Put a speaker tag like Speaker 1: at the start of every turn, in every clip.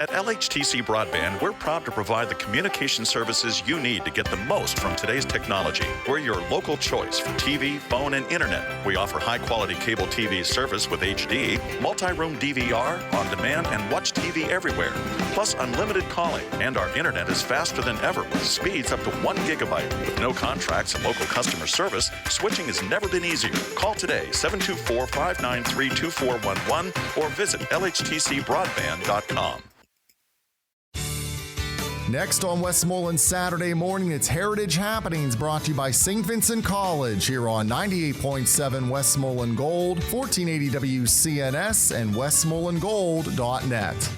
Speaker 1: At Lhtc Broadband, we're proud to provide the communication services you need to get the most from today's technology. We're your local choice for TV, phone, and internet. We offer high-quality cable TV service with HD, multi-room DVR, on-demand, and watch TV everywhere. Plus unlimited calling, and our internet is faster than ever with speeds up to 1 gigabyte. With no contracts and local customer service, switching has never been easier. Call today, 724-593-2411, or visit lhtcbroadband.com.
Speaker 2: Next on Westmoreland Saturday morning, it's Heritage Happenings brought to you by St. Vincent College here on 98.7 Westmoreland Gold, 1480 WCNS, and westmorelandgold.net.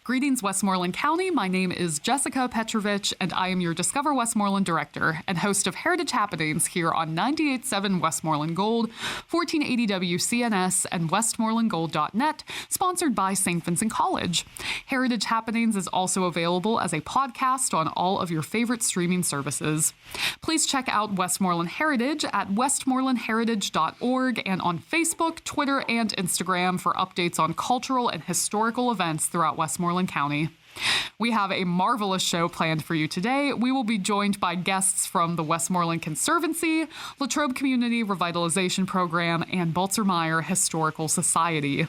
Speaker 3: Greetings, Westmoreland County. My name is Jessica Petrovich, and I am your Discover Westmoreland Director and host of Heritage Happenings here on 98.7 Westmoreland Gold, 1480 WCNS, and westmorelandgold.net, sponsored by St. Vincent College. Heritage Happenings is also available as a podcast on all of your favorite streaming services. Please check out Westmoreland Heritage at westmorelandheritage.org and on Facebook, Twitter, and Instagram for updates on cultural and historical events throughout Westmoreland County. We have a marvelous show planned for you today. We will be joined by guests from the Westmoreland Conservancy, Latrobe Community Revitalization Program, and Baltzer Meyer Historical Society.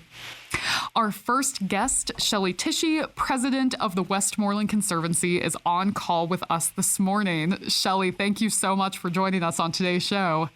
Speaker 3: Our first guest, Shelly Tishi, president of the Westmoreland Conservancy, is on call with us this morning. Shelly, thank you so much for joining us on today's show.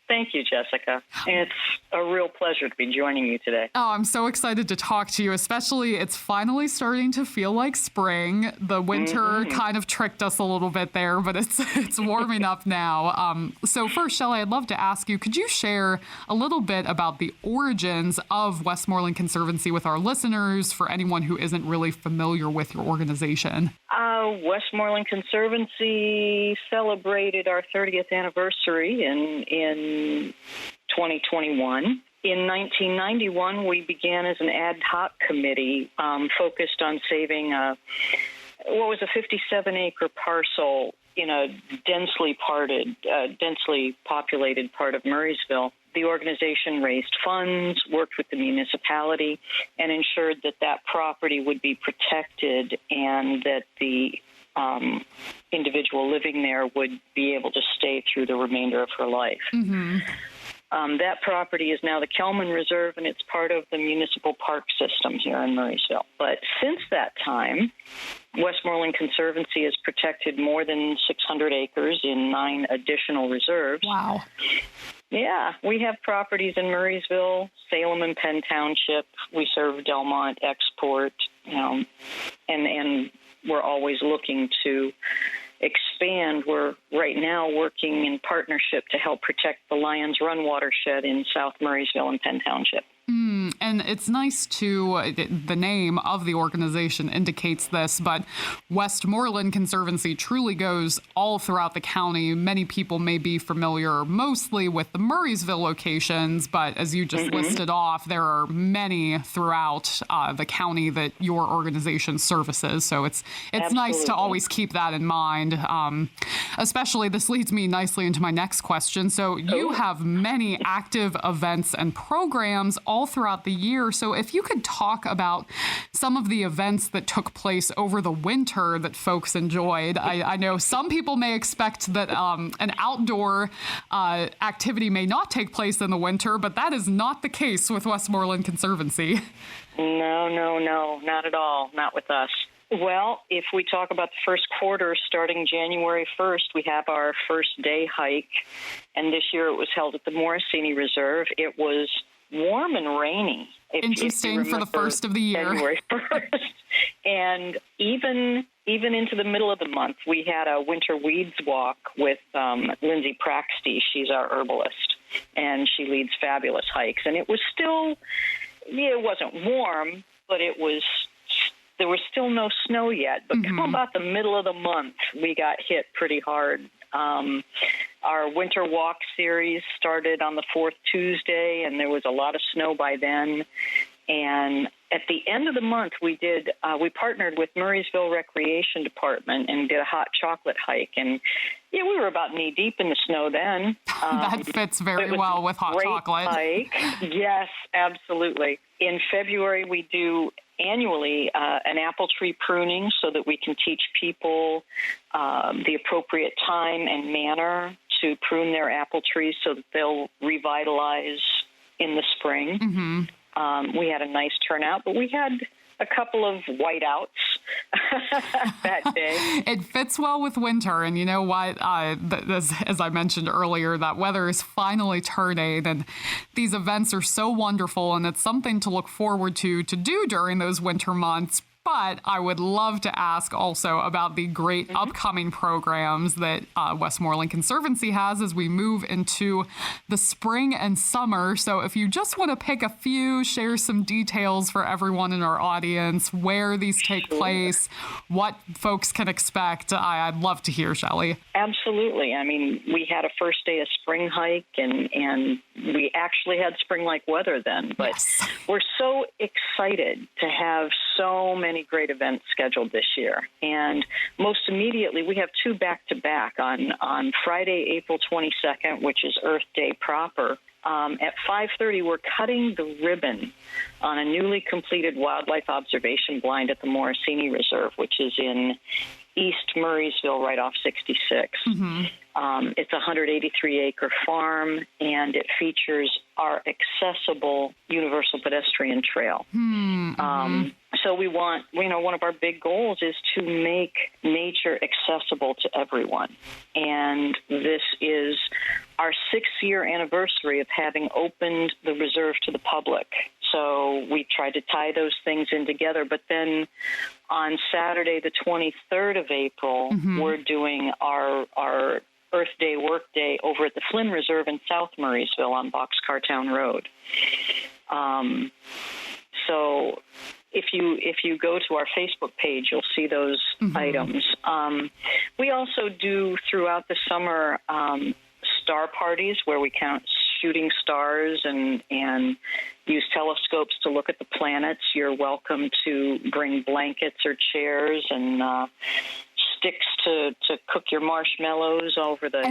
Speaker 4: Thank you, Jessica. It's a real pleasure to be joining you today.
Speaker 3: Oh, I'm so excited to talk to you, especially it's finally starting to feel like spring. The winter kind of tricked us a little bit there, but it's warming up now. So first, Shelly, I'd love to ask you, could you share a little bit about the origins of Westmoreland Conservancy with our listeners for anyone who isn't really familiar with your organization?
Speaker 4: Westmoreland Conservancy celebrated our 30th anniversary in 2021. In 1991, we began as an ad hoc committee focused on saving what was a 57-acre parcel in a densely populated part of Murraysville. The organization raised funds, worked with the municipality, and ensured that that property would be protected and that the individual living there would be able to stay through the remainder of her life. Mm-hmm. That property is now the Kelman Reserve, and it's part of the municipal park system here in Murraysville. But since that time, Westmoreland Conservancy has protected more than 600 acres in 9 additional reserves.
Speaker 3: Wow.
Speaker 4: Yeah, we have properties in Murraysville, Salem and Penn Township. We serve Delmont, Export, and we're always looking to expand. We're right now working in partnership to help protect the Lions Run watershed in South Murraysville and Penn Township.
Speaker 3: And it's nice to, the name of the organization indicates this, but Westmoreland Conservancy truly goes all throughout the county. Many people may be familiar mostly with the Murraysville locations, but as you just listed off, there are many throughout the county that your organization services. So it's nice to always keep that in mind. Especially, this leads me nicely into my next question. So you have many active events and programs all throughout the year. So if you could talk about some of the events that took place over the winter that folks enjoyed. I know some people may expect that an outdoor activity may not take place in the winter, but that is not the case with Westmoreland Conservancy.
Speaker 4: No, not at all. Not with us. Well, if we talk about the first quarter, starting January 1st, we have our first day hike. And this year it was held at the Morricini Reserve. It was warm and rainy.
Speaker 3: Interesting for the first of the year.
Speaker 4: January 1st. And even into the middle of the month, we had a winter weeds walk with Lindsay Praxty. She's our herbalist, and she leads fabulous hikes. And it was still, it wasn't warm, but there was still no snow yet. But come about the middle of the month, we got hit pretty hard. Our winter walk series started on the 4th Tuesday, and there was a lot of snow by then. And at the end of the month, we partnered with Murraysville Recreation Department and did a hot chocolate hike. And we were about knee deep in the snow then.
Speaker 3: That fits very well with hot chocolate.
Speaker 4: Hike. Yes, absolutely. In February, we do annually an apple tree pruning so that we can teach people the appropriate time and manner to prune their apple trees so that they'll revitalize in the spring. Mm-hmm. We had a nice turnout, but we had a couple of whiteouts that day.
Speaker 3: It fits well with winter, and you know what? As I mentioned earlier, that weather is finally turning, and these events are so wonderful, and it's something to look forward to do during those winter months. But I would love to ask also about the great upcoming programs that Westmoreland Conservancy has as we move into the spring and summer. So if you just want to pick a few, share some details for everyone in our audience, where these take place, what folks can expect, I'd love to hear, Shelly.
Speaker 4: Absolutely. I mean, we had a first day of spring hike, and we actually had spring-like weather then. But yes, we're so excited to have so many great events scheduled this year. And most immediately, we have two back-to-back on Friday, April 22nd, which is Earth Day proper. At 5:30, we're cutting the ribbon on a newly completed wildlife observation blind at the Morricini Reserve, which is in East Murraysville, right off 66. Mm-hmm. It's a 183-acre farm, and it features our accessible universal pedestrian trail. Mm-hmm. So we want, one of our big goals is to make nature accessible to everyone. And this is our 6-year anniversary of having opened the reserve to the public. So we tried to tie those things in together. But then on Saturday, the 23rd of April, we're doing our Earth Day work day over at the Flynn Reserve in South Murraysville on Boxcar Town Road. So if you go to our Facebook page, you'll see those items. We also do throughout the summer star parties where we count shooting stars and use telescopes to look at the planets. You're welcome to bring blankets or chairs and sticks to cook your marshmallows over the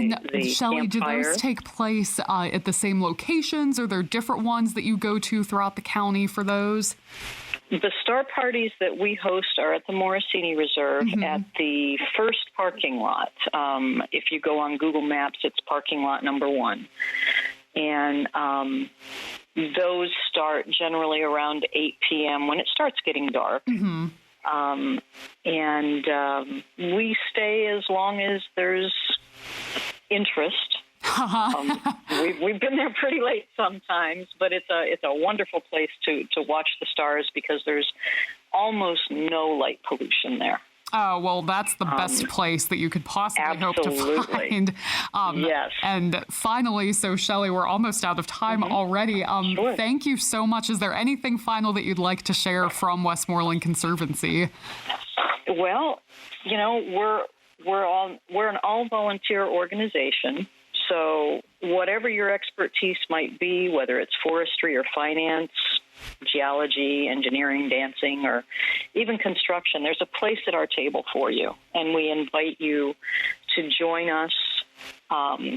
Speaker 3: Shelly,
Speaker 4: campfire.
Speaker 3: Do those take place at the same locations? Are there different ones that you go to throughout the county for those?
Speaker 4: The star parties that we host are at the Morricini Reserve at the first parking lot. If you go on Google Maps, it's parking lot number 1. And those start generally around 8 p.m. when it starts getting dark. We stay as long as there's interest. We've been there pretty late sometimes, but it's a wonderful place to watch the stars because there's almost no light pollution there.
Speaker 3: Oh, well, that's the best place that you could possibly hope to find.
Speaker 4: Yes.
Speaker 3: And finally, so Shelly, we're almost out of time already.
Speaker 4: Sure.
Speaker 3: Thank you so much. Is there anything final that you'd like to share from Westmoreland Conservancy?
Speaker 4: Well, we're an all-volunteer organization. So whatever your expertise might be, whether it's forestry or finance, geology, engineering, dancing, or even construction, there's a place at our table for you. And we invite you to join us,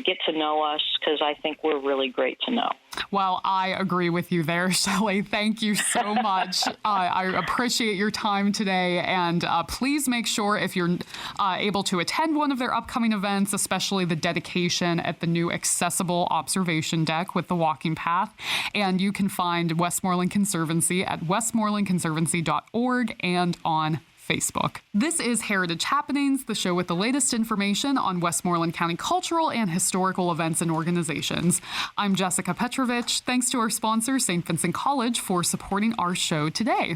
Speaker 4: get to know us, because I think we're really great to know.
Speaker 3: Well, I agree with you there, Shelly. Thank you so much. I appreciate your time today. And please make sure if you're able to attend one of their upcoming events, especially the dedication at the new accessible observation deck with the walking path. And you can find Westmoreland Conservancy at westmorelandconservancy.org and on Facebook. This is Heritage Happenings, the show with the latest information on Westmoreland County cultural and historical events and organizations. I'm Jessica Petrovich. Thanks to our sponsor, St. Vincent College, for supporting our show today.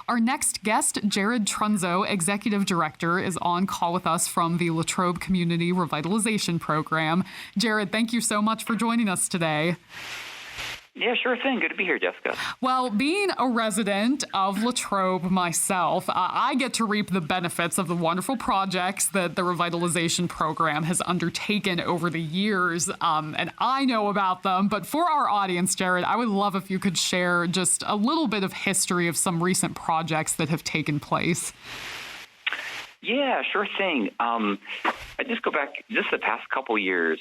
Speaker 3: Our next guest, Jared Trunzo, Executive Director, is on call with us from the Latrobe Community Revitalization Program. Jared, thank you so much for joining us today.
Speaker 5: Yeah, sure thing. Good to be here, Jessica.
Speaker 3: Well, being a resident of Latrobe myself, I get to reap the benefits of the wonderful projects that the Revitalization Program has undertaken over the years, and I know about them. But for our audience, Jared, I would love if you could share just a little bit of history of some recent projects that have taken place.
Speaker 5: Yeah, sure thing. I just go back just the past couple years.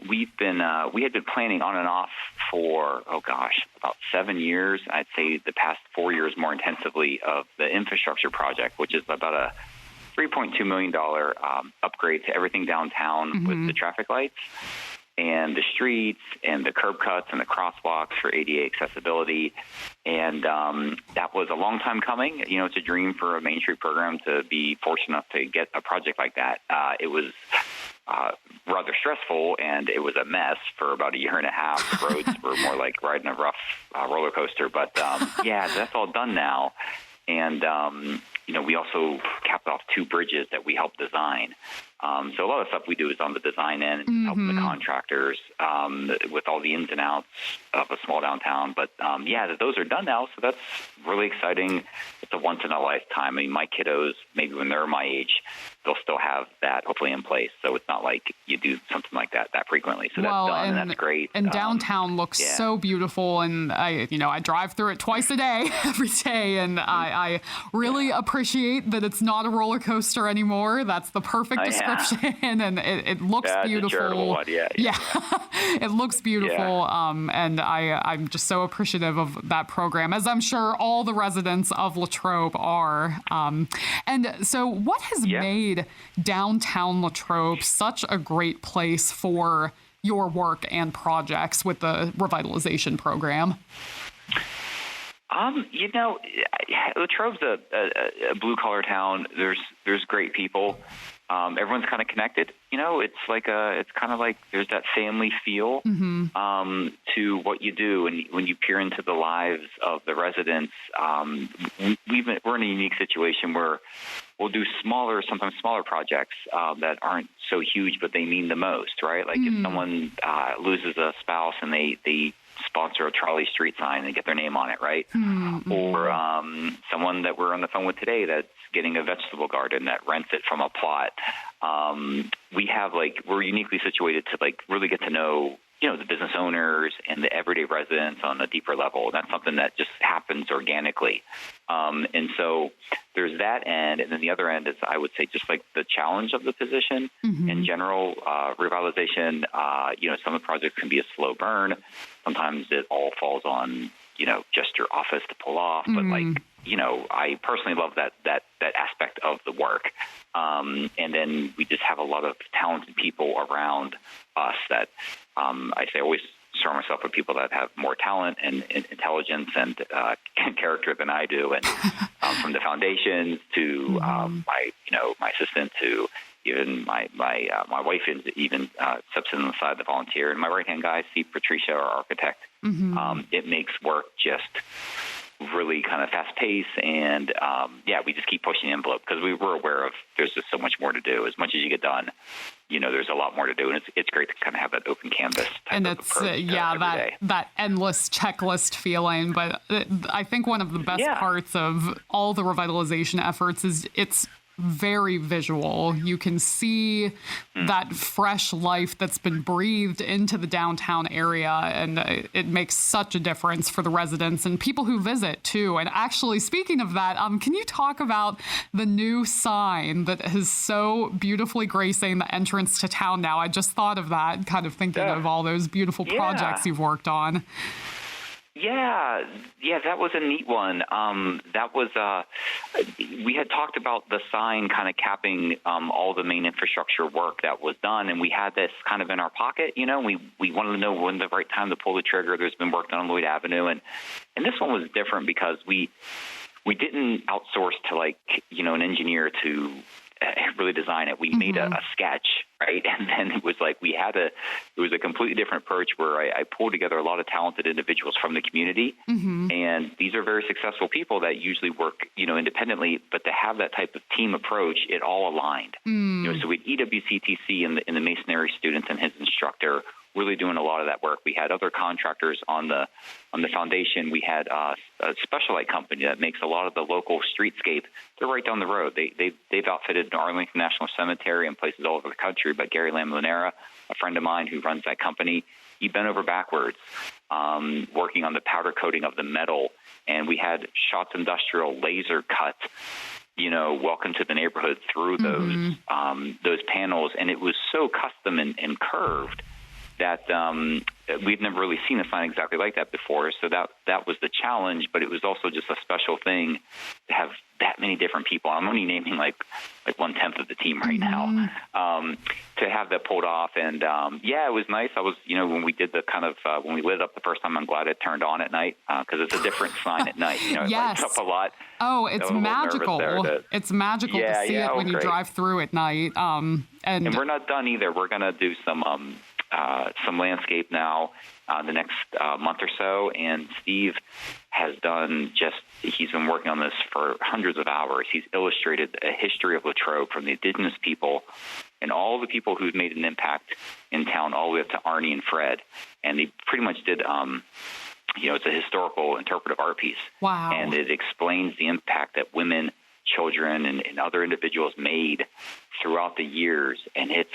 Speaker 5: We had been planning on and off for about 7 years. I'd say the past 4 years more intensively of the infrastructure project, which is about a $3.2 million upgrade to everything downtown with the traffic lights and the streets and the curb cuts and the crosswalks for ADA accessibility. And that was a long time coming. You know, it's a dream for a Main Street program to be fortunate enough to get a project like that. It was rather stressful, and it was a mess for about a year and a half. The roads were more like riding a rough roller coaster. But, that's all done now. And, we also capped off 2 bridges that we helped design. So a lot of stuff we do is on the design end, helping the contractors with all the ins and outs of a small downtown. But, those are done now, so that's really exciting. It's a once-in-a-lifetime. I mean, my kiddos, maybe when they're my age, they'll still have that hopefully in place. So it's not like you do something like that frequently. So that's done, and that's great.
Speaker 3: And downtown looks so beautiful, and I drive through it twice a day, every day, and I really appreciate that it's not a roller coaster anymore. That's the perfect description, and it looks beautiful.
Speaker 5: It's a charitable one,
Speaker 3: it looks beautiful, and I'm just so appreciative of that program, as I'm sure all the residents of Latrobe are. And so what has made downtown Latrobe such a great place for your work and projects with the revitalization program?
Speaker 5: Latrobe's a blue-collar town. There's great people. Everyone's kind of connected. It's kind of like there's that family feel to what you do. And when you peer into the lives of the residents, we're in a unique situation where we'll do sometimes smaller projects that aren't so huge, but they mean the most, right? Like if someone loses a spouse and they sponsor a trolley street sign and get their name on it, right? Or someone that we're on the phone with today that's getting a vegetable garden that rents it from a plot. We're uniquely situated to really get to know, the business owners and the everyday residents on a deeper level. That's something that just happens organically. And so there's that end. And then the other end is, I would say, just like the challenge of the position in general, revitalization, some of the projects can be a slow burn. Sometimes it all falls on, just your office to pull off. But I personally love that aspect of the work. And then we just have a lot of talented people around us that I say always surround myself with people that have more talent and intelligence and character than I do. And from the foundations to my assistant to even my wife even steps in on the side of the volunteer. And my right-hand guy, Steve Patricia, our architect. It makes work just really kind of fast-paced, and we just keep pushing the envelope because we were aware of there's just so much more to do. As much as you get done, there's a lot more to do, and it's great to kind of have that open canvas type
Speaker 3: and
Speaker 5: of
Speaker 3: it's
Speaker 5: approach
Speaker 3: that endless checklist feeling. But I think one of the best parts of all the revitalization efforts is it's very visual. You can see that fresh life that's been breathed into the downtown area, and it makes such a difference for the residents and people who visit too. And actually, speaking of that, can you talk about the new sign that is so beautifully gracing the entrance to town now? I just thought of that, kind of thinking of all those beautiful projects you've worked on.
Speaker 5: Yeah, that was a neat one. That was we had talked about the sign kind of capping all the main infrastructure work that was done, and we had this kind of in our pocket. We wanted to know when the right time to pull the trigger. There's been work done on Lloyd Avenue, and this one was different because we didn't outsource to an engineer to really design it. We made a sketch, right? And then it was like it was a completely different approach where I pulled together a lot of talented individuals from the community. And these are very successful people that usually work, independently, but to have that type of team approach, it all aligned. So we had EWCTC and the masonry students and his instructor really doing a lot of that work. We had other contractors on the foundation. We had a specialite company that makes a lot of the local streetscape. They're right down the road. They've outfitted Arlington National Cemetery and places all over the country. But Gary Lamlinera, a friend of mine who runs that company, he bent over backwards working on the powder coating of the metal. And we had Schatz Industrial laser cut welcome to the neighborhood through those panels. And it was so custom and curved that we've never really seen a sign exactly like that before. So that was the challenge, but it was also just a special thing to have that many different people. I'm only naming like 1/10 of the team right now, to have that pulled off. And it was nice. I was, when we did the kind of, when we lit it up the first time, I'm glad it turned on at night, because it's a different sign at night. It lights up a lot.
Speaker 3: Oh, it's magical. It's magical to see it when you drive through at night. And
Speaker 5: we're not done either. We're going to do some landscape now the next month or so, and Steve has he's been working on this for hundreds of hours. He's illustrated a history of Latrobe from the indigenous people and all the people who've made an impact in town all the way up to Arnie and Fred, and he pretty much did it's a historical interpretive art piece.
Speaker 3: Wow.
Speaker 5: And it explains the impact that women, children, and other individuals made throughout the years, and it's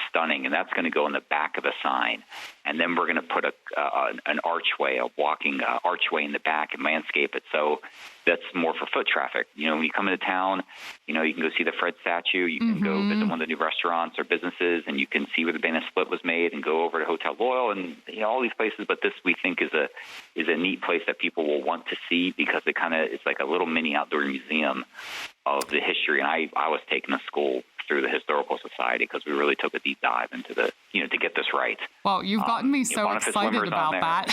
Speaker 5: stunning, and that's going to go in the back of the sign. And then we're going to put an archway, a walking archway in the back and landscape it. So that's more for foot traffic. When you come into town, you can go see the Fred statue. You can go visit one of the new restaurants or businesses, and you can see where the Banana Split was made and go over to Hotel Loyal and all these places. But this, we think, is a neat place that people will want to see, because it's like a little mini outdoor museum of the history. And I was taken to school through the Historical Society because we really took a deep dive into to get this right.
Speaker 3: Well, you've gotten me so excited about that.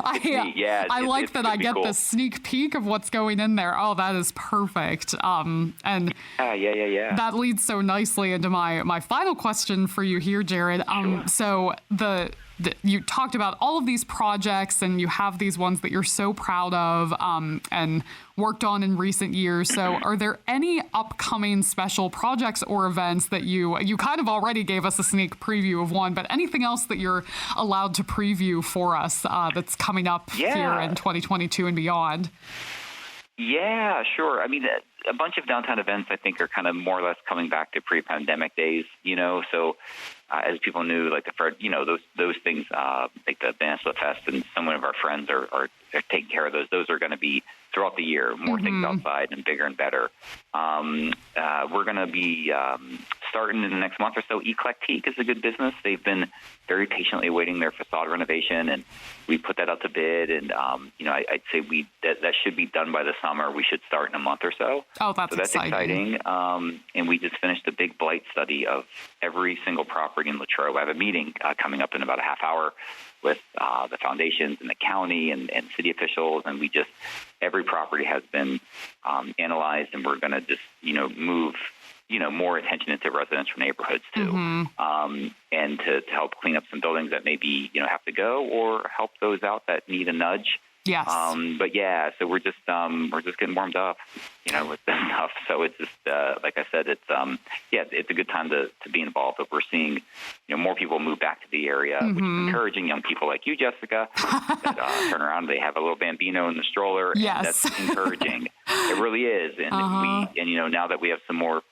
Speaker 3: I like that I get the sneak peek of what's going in there. Oh, that is perfect. And that leads so nicely into my final question for you here, Jared.
Speaker 5: Sure.
Speaker 3: So you talked about all of these projects, and you have these ones that you're so proud of and worked on in recent years. So are there any upcoming special projects or events that you kind of already gave us a sneak preview of one, but anything else that you're allowed to preview for us that's coming up here in 2022 and beyond?
Speaker 5: Yeah, sure. I mean, a bunch of downtown events, I think, are kind of more or less coming back to pre-pandemic days, so as people knew, like the Fred, those things, like the Banana Split Fest, and some of our friends are taking care of those. Those are going to be throughout the year, more things outside and bigger and better. We're going to be starting in the next month or so. Eclectique is a good business. They've been very patiently awaiting their facade renovation, and we put that out to bid. And I'd say that should be done by the summer. We should start in a month or so.
Speaker 3: Oh, that's
Speaker 5: exciting. And we just finished a big blight study of every single property in Latrobe. I have a meeting coming up in about a half hour with the foundations and the county and city officials, and every property has been analyzed, and we're going to just move more attention into residential neighborhoods too, and to help clean up some buildings that maybe have to go, or help those out that need a nudge.
Speaker 3: Yes.
Speaker 5: So we're just getting warmed up, with this stuff. So it's just like I said, it's a good time to be involved. But we're seeing more people move back to the area, which is encouraging. Young people like you, Jessica, that turn around, they have a little bambino in the stroller.
Speaker 3: Yes.
Speaker 5: And that's encouraging. It really is. And now that we have some more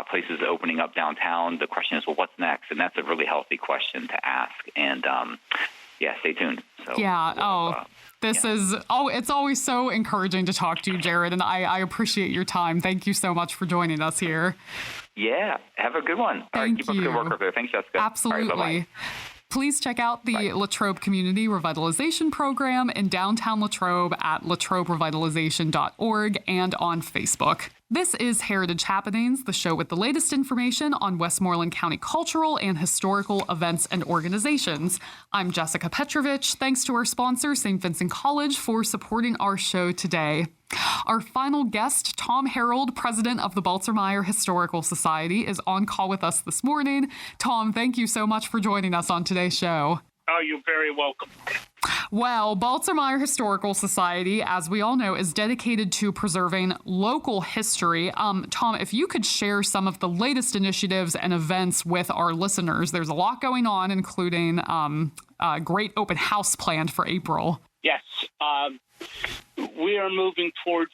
Speaker 5: places opening up downtown, the question is, well, what's next? And that's a really healthy question to ask. And stay tuned. So,
Speaker 3: it's always so encouraging to talk to you, Jared, and I appreciate your time. Thank you so much for joining us here.
Speaker 5: Yeah, have a good one. All right, keep up the good work over there. Thanks, Jessica.
Speaker 3: Absolutely.
Speaker 5: All right, bye-bye.
Speaker 3: Please check out the Latrobe Community Revitalization Program in downtown Latrobe at latroberevitalization.org and on Facebook. This is Heritage Happenings, the show with the latest information on Westmoreland County cultural and historical events and organizations. I'm Jessica Petrovich. Thanks to our sponsor, St. Vincent College, for supporting our show today. Our final guest, Tom Harold, president of the Baltzer Meyer Historical Society, is on call with us this morning. Tom, thank you so much for joining us on today's show.
Speaker 6: Oh, you're very welcome.
Speaker 3: Well, Baltzer Meyer Historical Society, as we all know, is dedicated to preserving local history. Tom, if you could share some of the latest initiatives and events with our listeners. There's a lot going on, including a great open house planned for April.
Speaker 6: Yes. We are moving towards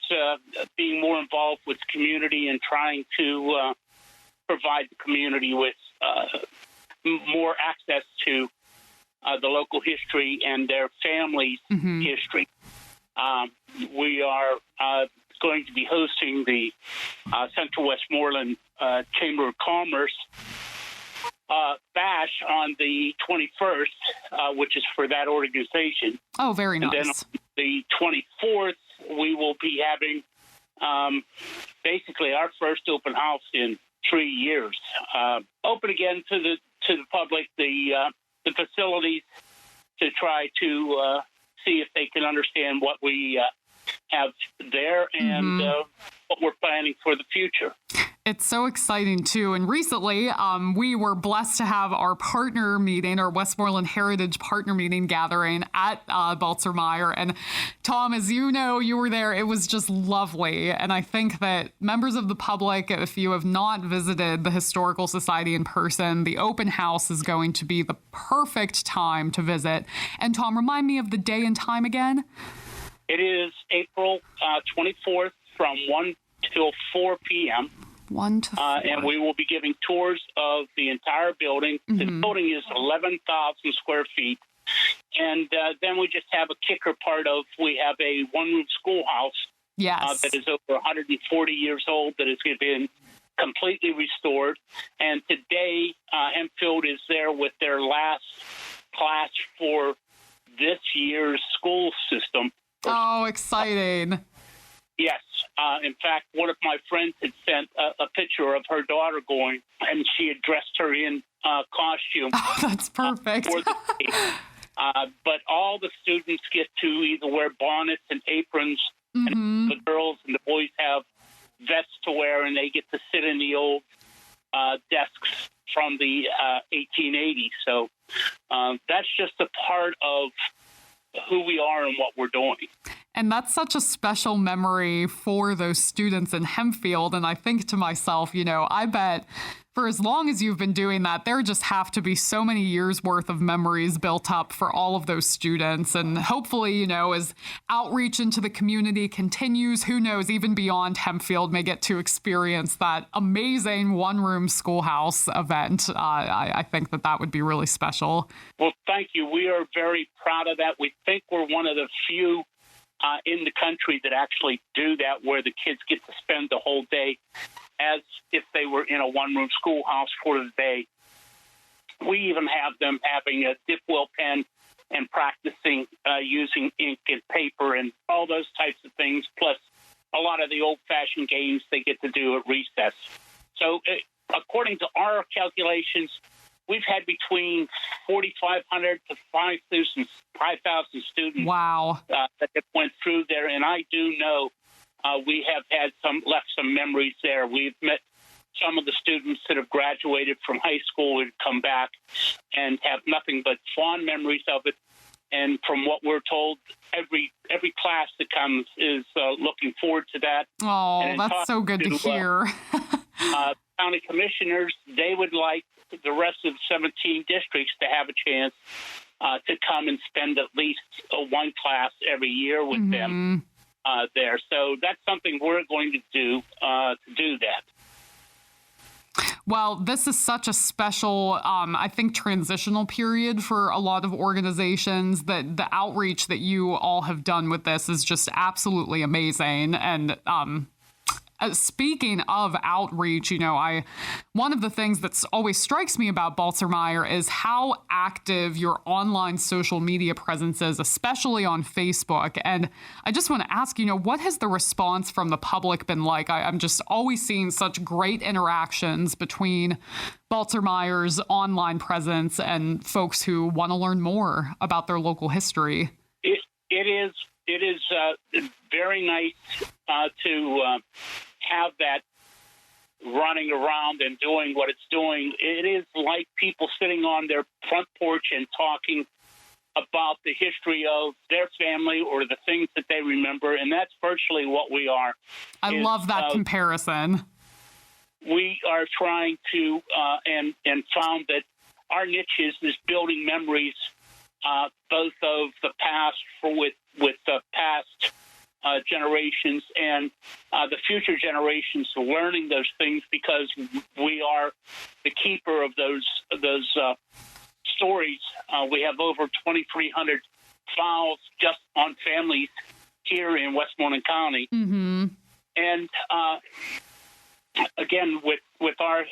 Speaker 6: being more involved with the community and trying to provide the community with more access to the local history and their families' history. We are going to be hosting the Central Westmoreland Chamber of Commerce bash on the 21st, which is for that organization.
Speaker 3: Oh, very nice.
Speaker 6: And then on the 24th, we will be having basically our first open house in 3 years. Open again to the public, the facilities, to try to see if they can understand what we have there and what we're planning for the future.
Speaker 3: It's so exciting, too. And recently, we were blessed to have our partner meeting, our Westmoreland Heritage Partner Meeting gathering at Baltzer Meyer. And Tom, as you know, you were there. It was just lovely. And I think that members of the public, if you have not visited the Historical Society in person, the open house is going to be the perfect time to visit. And Tom, remind me of the day and time again.
Speaker 6: It is April 24th from 1 till 4 p.m.
Speaker 3: 1 to 4.
Speaker 6: And we will be giving tours of the entire building. The building is 11,000 square feet. And then we just have a kicker part of, we have a one-room schoolhouse that is over 140 years old that has been completely restored. And today, Hempfield is there with their last class for this year's school system.
Speaker 3: Oh, exciting.
Speaker 6: Yes. In fact, one of my friends had sent a picture of her daughter going, and she had dressed her in costume.
Speaker 3: Oh, that's perfect.
Speaker 6: For the day. But all the students get to either wear bonnets and aprons, and the girls and the boys have vests to wear, and they get to sit in the old desks from the 1880s. So that's just a part of who we are and what we're doing.
Speaker 3: And that's such a special memory for those students in Hempfield. And I think to myself, I bet for as long as you've been doing that, there just have to be so many years worth of memories built up for all of those students. And hopefully, as outreach into the community continues, who knows, even beyond Hempfield may get to experience that amazing one-room schoolhouse event. I think that would be really special.
Speaker 6: Well, thank you. We are very proud of that. We think we're one of the few in the country that actually do that, where the kids get to spend the whole day as if they were in a one-room schoolhouse for the day. We even have them having a dip well pen and practicing using ink and paper and all those types of things, plus a lot of the old-fashioned games they get to do at recess. So according to our calculations, we've had between 4,500 to 5,000 students that have went through there, and I do know we have had left some memories there. We've met some of the students that have graduated from high school and come back and have nothing but fond memories of it. And from what we're told, every class that comes is looking forward to that.
Speaker 3: Oh, that's so good to hear.
Speaker 6: County commissioners, they would like the rest of the 17 districts to have a chance to come and spend at least one class every year with them there. So that's something we're going to do that.
Speaker 3: Well, this is such a special, I think, transitional period for a lot of organizations. That the outreach that you all have done with this is just absolutely amazing. And speaking of outreach, one of the things that's always strikes me about Baltzer Meyer is how active your online social media presence is, especially on Facebook. And I just want to ask, what has the response from the public been like? I'm just always seeing such great interactions between Baltzer Meyer's online presence and folks who want to learn more about their local history.
Speaker 6: It is very nice to have that running around and doing what it's doing. It is like people sitting on their front porch and talking about the history of their family or the things that they remember, and that's virtually what we are.
Speaker 3: I love that comparison.
Speaker 6: We are trying to and found that our niche is building memories, both of the past with the past generations and the future generations, learning those things, because we are the keeper of those stories. We have over 2,300 files just on families here in Westmoreland County. And again, with our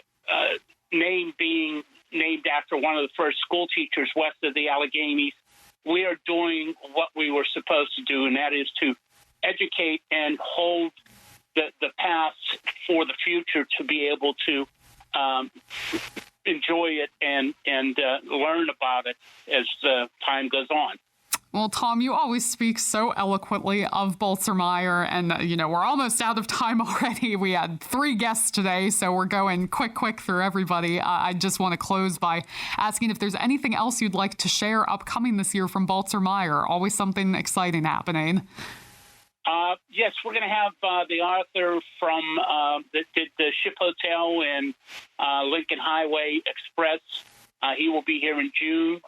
Speaker 6: name being named after one of the first school teachers west of the Alleghenies, we are doing what we were supposed to do, and that is to educate and hold the past for the future to be able to enjoy it and learn about it as time goes on.
Speaker 3: Well, Tom, you always speak so eloquently of Baltzer Meyer, and, we're almost out of time already. We had 3 guests today, so we're going quick through everybody. I just want to close by asking if there's anything else you'd like to share upcoming this year from Baltzer Meyer. Always something exciting happening.
Speaker 6: Yes, we're going to have the author from that did the Ship Hotel and Lincoln Highway Express. He will be here in June.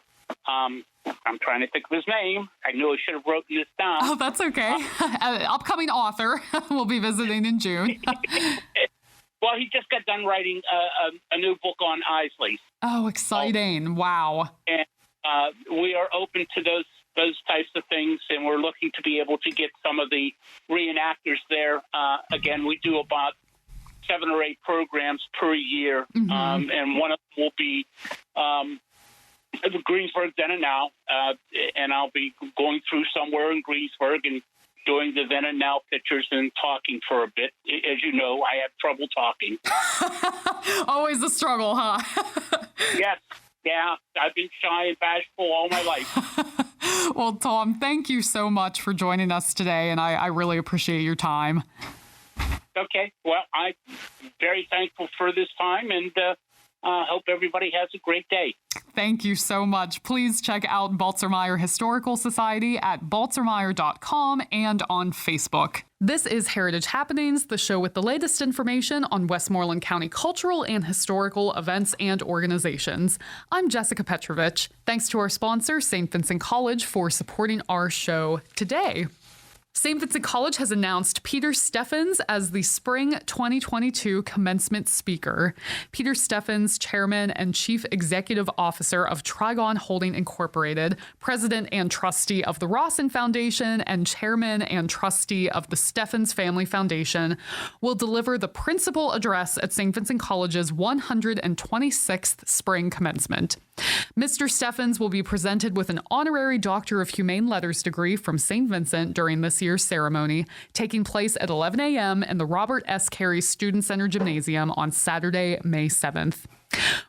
Speaker 6: I'm trying to think of his name. I knew I should have written this down.
Speaker 3: Oh, that's okay. Upcoming author will be visiting in June.
Speaker 6: Well, he just got done writing a new book on Isley.
Speaker 3: Oh, exciting. Wow.
Speaker 6: And we are open to those types of things, and we're looking to be able to get some of the reenactors there. Again, we do about 7 or 8 programs per year, and one of them will be Greensburg Then and Now, and I'll be going through somewhere in Greensburg and doing the then and now pictures and talking for a bit. As you know, I have trouble talking.
Speaker 3: Always a struggle, huh?
Speaker 6: Yes. Yeah, I've been shy and bashful all my life.
Speaker 3: Well, Tom, thank you so much for joining us today, and I really appreciate your time.
Speaker 6: Okay. Well, I'm very thankful for this time, and hope everybody has a great day.
Speaker 3: Thank you so much. Please check out Baltzer Meyer Historical Society at baltzermeyer.com and on Facebook. This is Heritage Happenings, the show with the latest information on Westmoreland County cultural and historical events and organizations. I'm Jessica Petrovich. Thanks to our sponsor, St. Vincent College, for supporting our show today. St. Vincent College has announced Peter Steffens as the Spring 2022 commencement speaker. Peter Steffens, Chairman and Chief Executive Officer of Trigon Holding Incorporated, President and Trustee of the Rawson Foundation, and Chairman and Trustee of the Steffens Family Foundation, will deliver the principal address at St. Vincent College's 126th spring commencement. Mr. Steffens will be presented with an honorary Doctor of Humane Letters degree from St. Vincent during this year's ceremony, taking place at 11 a.m. in the Robert S. Carey Student Center Gymnasium on Saturday, May 7th.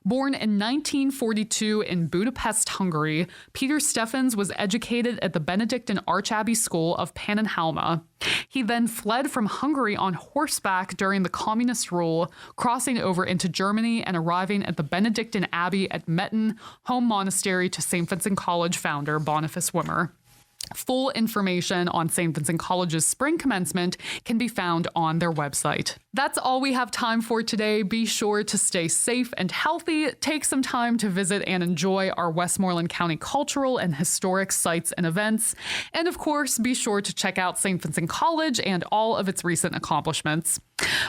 Speaker 3: Born in 1942 in Budapest, Hungary, Peter Steffens was educated at the Benedictine Archabbey School of Pannonhalma. He then fled from Hungary on horseback during the communist rule, crossing over into Germany and arriving at the Benedictine Abbey at Metten, home monastery to St. Vincent College founder Boniface Wimmer. Full information on St. Vincent College's spring commencement can be found on their website. That's all we have time for today. Be sure to stay safe and healthy. Take some time to visit and enjoy our Westmoreland County cultural and historic sites and events. And of course, be sure to check out St. Vincent College and all of its recent accomplishments.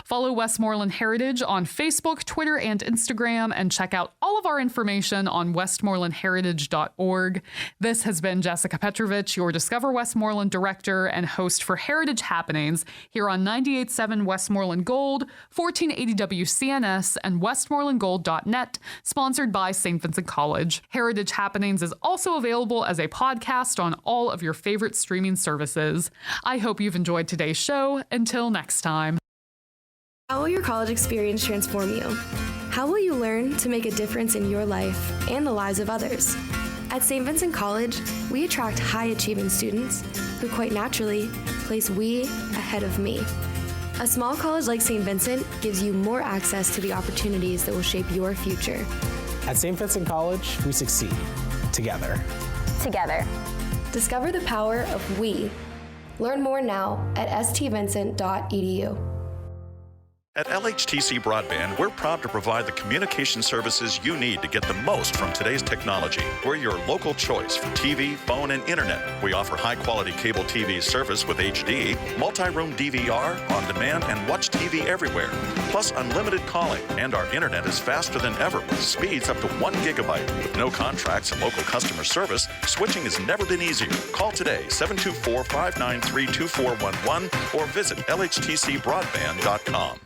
Speaker 3: Follow Westmoreland Heritage on Facebook, Twitter, and Instagram, and check out all of our information on westmorelandheritage.org. This has been Jessica Petrovich, your Discover Westmoreland director and host for Heritage Happenings here on 98.7 Westmoreland Gold, 1480 WCNS, and westmorelandgold.net, sponsored by St. Vincent College. Heritage Happenings is also available as a podcast on all of your favorite streaming services. I hope you've enjoyed today's show. Until next time.
Speaker 7: How will your college experience transform you? How will you learn to make a difference in your life and the lives of others? At St. Vincent College, we attract high-achieving students who quite naturally place we ahead of me. A small college like St. Vincent gives you more access to the opportunities that will shape your future.
Speaker 8: At St. Vincent College, we succeed together.
Speaker 9: Together.
Speaker 7: Discover the power of we. Learn more now at stvincent.edu.
Speaker 1: At Lhtc Broadband, we're proud to provide the communication services you need to get the most from today's technology. We're your local choice for TV, phone, and internet. We offer high-quality cable TV service with HD, multi-room DVR, on-demand, and watch TV everywhere. Plus unlimited calling, and our internet is faster than ever with speeds up to 1 gigabyte. With no contracts and local customer service, switching has never been easier. Call today, 724-593-2411, or visit lhtcbroadband.com.